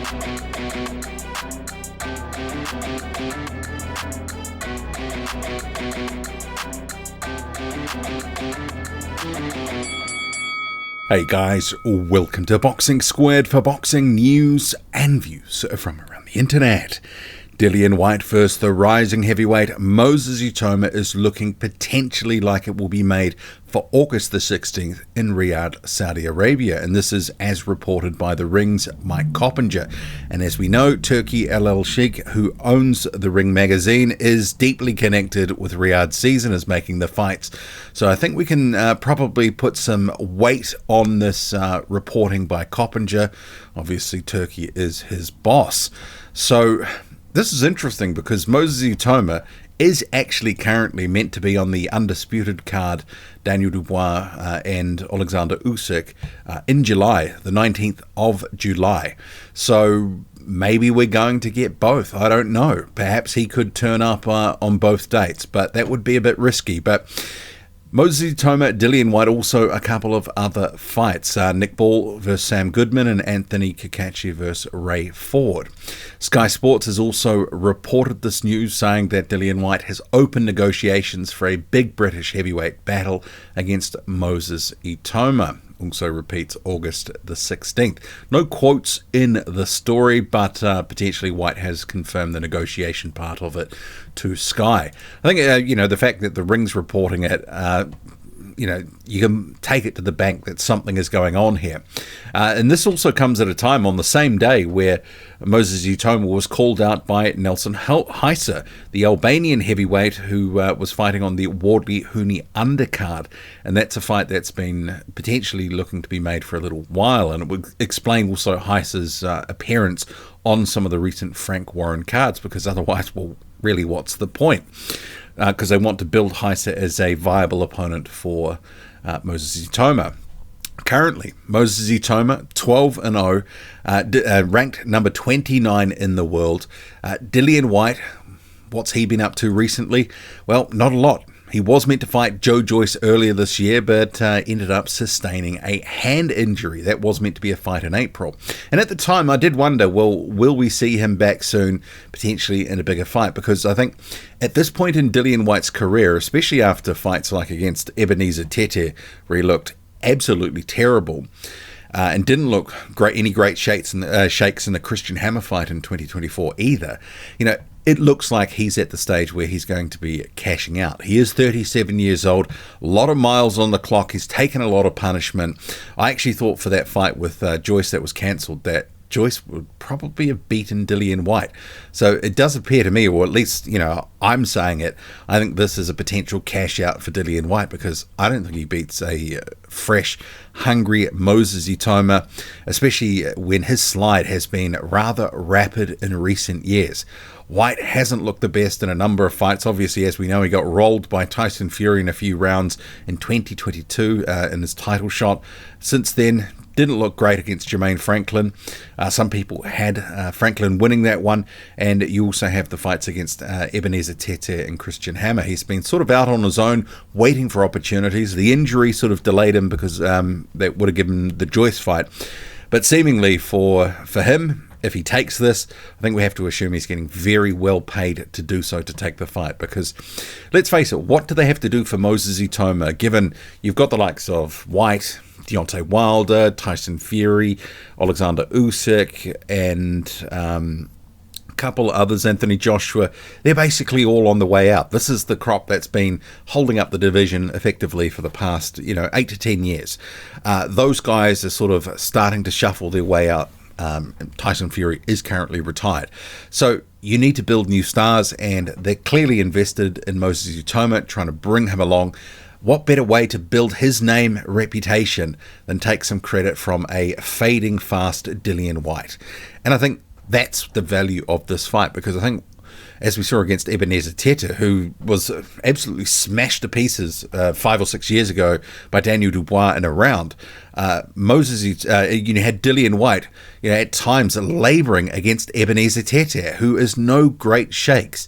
Hey guys, welcome to Boxing Squared for boxing news and views from around the internet. Dillian Whyte versus the rising heavyweight Moses Itauma is looking potentially like it will be made for August the 16th in Riyadh, Saudi Arabia, and this is as reported by The Ring's Mike Coppinger. And as we know, Turki El Sheikh, who owns The Ring magazine, is deeply connected with Riyadh Season, is making the fights. So I think we can probably put some weight on this reporting by Coppinger. Obviously, Turki is his boss. So this is interesting because Moses Itauma is actually currently meant to be on the undisputed card, Daniel Dubois and Alexander Usyk, in July, the 19th of July. So maybe we're going to get both. I don't know. Perhaps he could turn up on both dates, but that would be a bit risky. But Moses Itauma, Dillian Whyte, also a couple of other fights. Nick Ball versus Sam Goodman and Anthony Kakachi versus Ray Ford. Sky Sports has also reported this news, saying that Dillian Whyte has opened negotiations for a big British heavyweight battle against Moses Itauma. Also repeats August the 16th. No quotes in the story, but potentially Whyte has confirmed the negotiation part of it to Sky. I think, the fact that the Ring's reporting it, you can take it to the bank that something is going on here. And this also comes at a time on the same day where Moses Itauma was called out by Nelson Heiser, the Albanian heavyweight who was fighting on the Wardley Hooney undercard. And that's a fight that's been potentially looking to be made for a little while. And it would explain also Heiser's appearance on some of the recent Frank Warren cards, because otherwise, well, really, what's the point? Because they want to build Heiser as a viable opponent for Moses Itauma. Currently, Moses Itauma, 12-0, ranked number 29 in the world. Dillian Whyte, what's he been up to recently? Well, not a lot. He was meant to fight Joe Joyce earlier this year, but ended up sustaining a hand injury. That was meant to be a fight in April. And at the time, I did wonder, well, will we see him back soon, potentially in a bigger fight? Because I think at this point in Dillian Whyte's career, especially after fights like against Ebenezer Tete, where he looked absolutely terrible, and didn't look great, any great shakes in the Christian Hammer fight in 2024 either, it looks like he's at the stage where he's going to be cashing out. He is 37 years old, a lot of miles on the clock. He's taken a lot of punishment. I actually thought for that fight with Joyce that was cancelled that Joyce would probably have beaten Dillian Whyte. So it does appear to me, or at least, I'm saying it, I think this is a potential cash out for Dillian Whyte, because I don't think he beats a fresh, hungry Moses Itauma, especially when his slide has been rather rapid in recent years. Whyte hasn't looked the best in a number of fights. Obviously, as we know, he got rolled by Tyson Fury in a few rounds in 2022 in his title shot. Since then, didn't look great against Jermaine Franklin. Some people had Franklin winning that one, and you also have the fights against Ebenezer Tete and Christian Hammer. He's been sort of out on his own, waiting for opportunities. The injury sort of delayed him because that would have given the Joyce fight. But seemingly for him, if he takes this, I think we have to assume he's getting very well paid to do so, to take the fight. Because let's face it, what do they have to do for Moses Itauma, given you've got the likes of Whyte, Deontay Wilder, Tyson Fury, Alexander Usyk, and a couple others, Anthony Joshua. They're basically all on the way out. This is the crop that's been holding up the division effectively for the past 8 to 10 years. Those guys are sort of starting to shuffle their way out. Tyson Fury is currently retired. So you need to build new stars, and they're clearly invested in Moses Itauma, trying to bring him along. What better way to build his name, reputation, than take some credit from a fading fast Dillian Whyte? And I think that's the value of this fight, because I think, as we saw against Ebenezer Tete, who was absolutely smashed to pieces 5 or 6 years ago by Daniel Dubois in a round, Moses, had Dillian Whyte, at times labouring against Ebenezer Tete, who is no great shakes.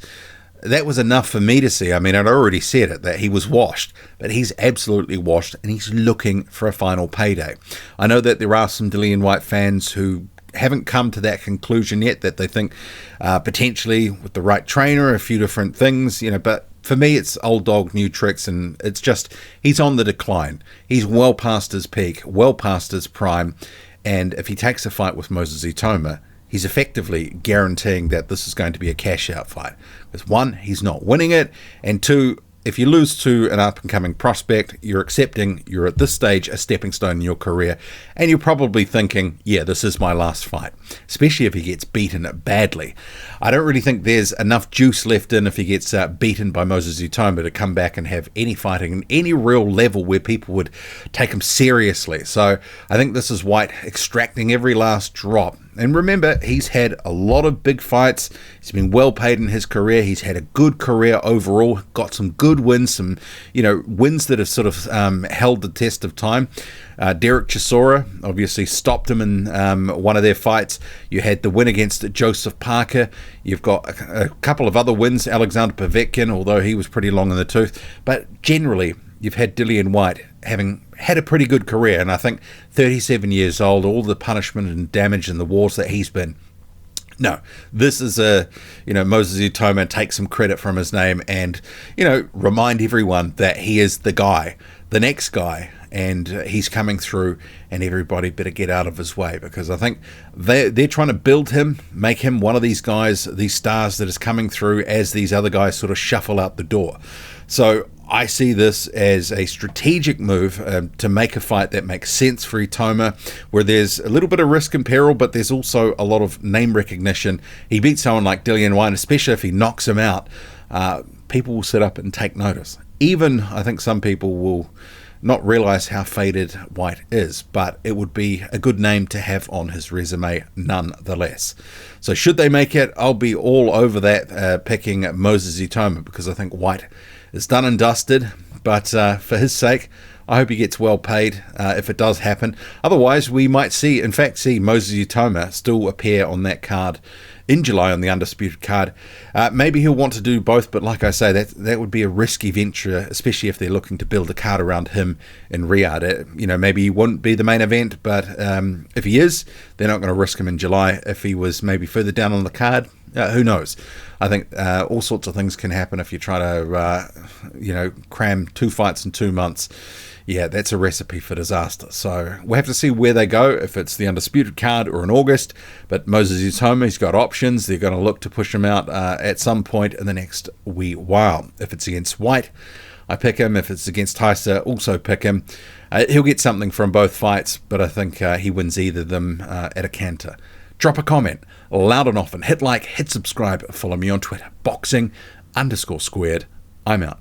That was enough for me to see. I mean, I'd already said it, that he was washed, but he's absolutely washed, and he's looking for a final payday. I know that there are some Dillian Whyte fans who haven't come to that conclusion yet, that they think potentially with the right trainer, a few different things, but for me, it's old dog, new tricks, and it's just he's on the decline. He's well past his peak, well past his prime, and if he takes a fight with Moses Itauma, he's effectively guaranteeing that this is going to be a cash-out fight. Because one, he's not winning it, and two, if you lose to an up-and-coming prospect, you're accepting you're at this stage a stepping stone in your career, and you're probably thinking, yeah, this is my last fight, especially if he gets beaten badly. I don't really think there's enough juice left in if he gets beaten by Moses Itauma to come back and have any fighting in any real level where people would take him seriously. So I think this is Whyte extracting every last drop. And remember, he's had a lot of big fights. He's been well paid in his career. He's had a good career overall, got some good wins, some wins that have sort of held the test of time. Derek Chisora obviously stopped him in one of their fights. You had the win against Joseph Parker. You've got a couple of other wins, Alexander Povetkin, although he was pretty long in the tooth. But generally, you've had Dillian Whyte having had a pretty good career, and I think 37 years old, all the punishment and damage and the wars that he's been. No, this is Moses Itauma, take some credit from his name and, remind everyone that he is the guy, the next guy, and he's coming through, and everybody better get out of his way, because I think they're trying to build him, make him one of these guys, these stars that is coming through as these other guys sort of shuffle out the door. So I see this as a strategic move to make a fight that makes sense for Itauma, where there's a little bit of risk and peril, but there's also a lot of name recognition. He beats someone like Dillian Whyte, especially if he knocks him out, people will sit up and take notice. Even, I think some people will not realize how faded Whyte is, but it would be a good name to have on his resume nonetheless. So should they make it, I'll be all over that, picking Moses Itauma, because I think Whyte is done and dusted, but for his sake, I hope he gets well paid if it does happen. Otherwise, we might see Moses Itauma still appear on that card in July, on the Undisputed card. Maybe he'll want to do both, but like I say, that would be a risky venture, especially if they're looking to build a card around him in Riyadh. Maybe he wouldn't be the main event, but if he is, they're not going to risk him in July. If he was maybe further down on the card, who knows? I think all sorts of things can happen if you try to, cram 2 fights in 2 months. Yeah, that's a recipe for disaster. So we'll have to see where they go, if it's the Undisputed card or in August. But Moses Itauma, he's got options. They're going to look to push him out at some point in the next wee while. If it's against Whyte, I pick him. If it's against Tyson, also pick him. He'll get something from both fights, but I think he wins either of them at a canter. Drop a comment, loud and often. Hit like, hit subscribe, follow me on Twitter, boxing_squared. I'm out.